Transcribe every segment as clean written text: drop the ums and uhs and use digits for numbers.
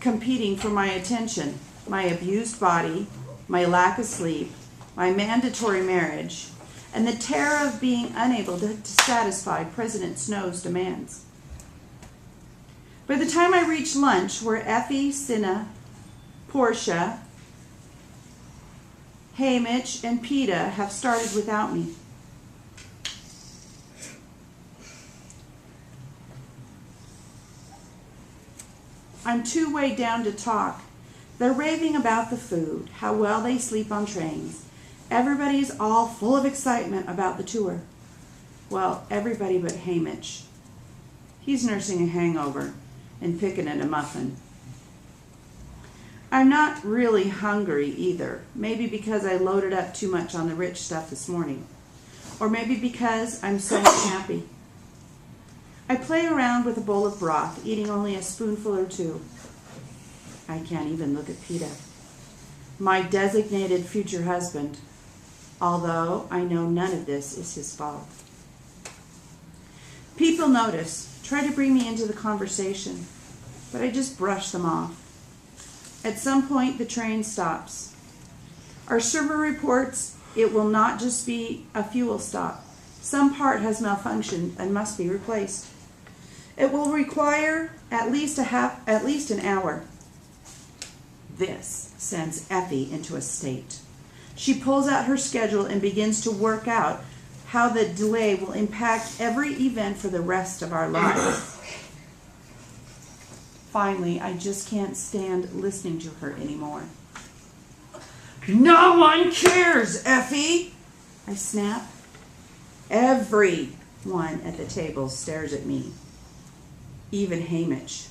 competing for my attention, my abused body, my lack of sleep, my mandatory marriage, and the terror of being unable to satisfy President Snow's demands. By the time I reach lunch, where Effie, Cinna, Portia, Hamish, and PETA have started without me, I'm too weighed down to talk. They're raving about the food, how well they sleep on trains. Everybody's all full of excitement about the tour. Well, everybody but Hamish. He's nursing a hangover and picking at a muffin. I'm not really hungry either. Maybe because I loaded up too much on the rich stuff this morning. Or maybe because I'm so happy. I play around with a bowl of broth, eating only a spoonful or two. I can't even look at PETA, my designated future husband, although I know none of this is his fault. People notice, try to bring me into the conversation, but I just brush them off. At some point, the train stops. Our server reports it will not just be a fuel stop. Some part has malfunctioned and must be replaced. It will require at least an hour. This sends Effie into a state. She pulls out her schedule and begins to work out how the delay will impact every event for the rest of our lives. Finally, I just can't stand listening to her anymore. No one cares, Effie, I snap. Everyone at the table stares at me. Even Hamish,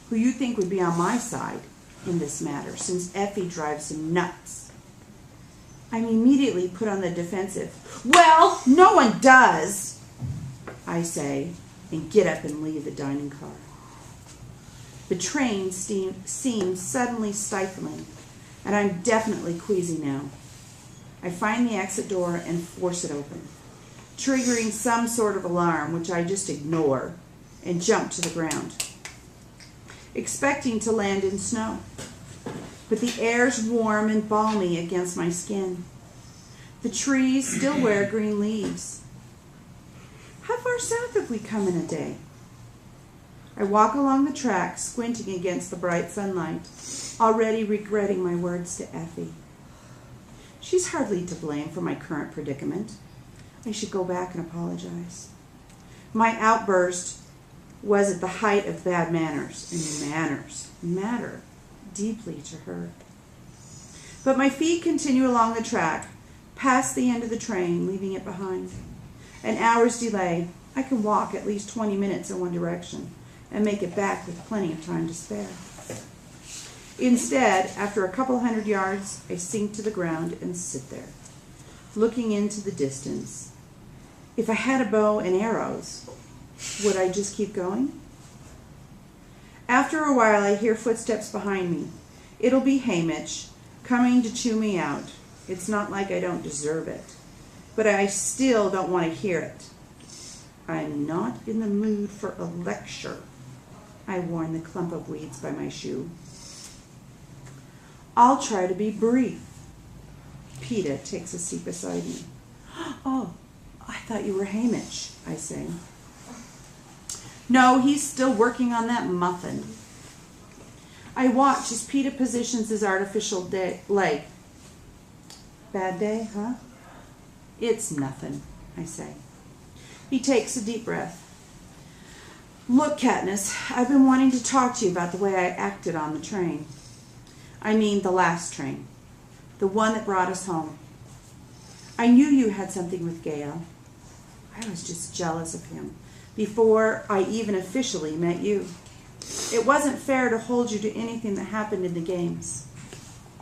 who you think would be on my side in this matter, since Effie drives him nuts. I'm immediately put on the defensive. Well, no one does, I say, and get up and leave the dining car. The train seems suddenly stifling, and I'm definitely queasy now. I find the exit door and force it open, triggering some sort of alarm, which I just ignore and jump to the ground, expecting to land in snow. But the air's warm and balmy against my skin. The trees still wear green leaves. How far south have we come in a day? I walk along the track, squinting against the bright sunlight, already regretting my words to Effie. She's hardly to blame for my current predicament. I should go back and apologize. My outburst was at the height of bad manners, and manners matter deeply to her. But my feet continue along the track, past the end of the train, leaving it behind. An hour's delay. I can walk at least 20 minutes in one direction and make it back with plenty of time to spare. Instead, after a couple 100 yards, I sink to the ground and sit there, looking into the distance. If I had a bow and arrows, would I just keep going? After a while, I hear footsteps behind me. It'll be Hamish coming to chew me out. It's not like I don't deserve it, but I still don't want to hear it. I'm not in the mood for a lecture, I warn the clump of weeds by my shoe. I'll try to be brief. PETA takes a seat beside me. Oh, I thought you were Hamish, I say. No, he's still working on that muffin. I watch as PETA positions his artificial leg. Bad day, huh? It's nothing, I say. He takes a deep breath. Look, Katniss, I've been wanting to talk to you about the way I acted on the train. I mean the last train. The one that brought us home. I knew you had something with Gale. I was just jealous of him before I even officially met you. It wasn't fair to hold you to anything that happened in the games.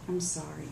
I'm sorry.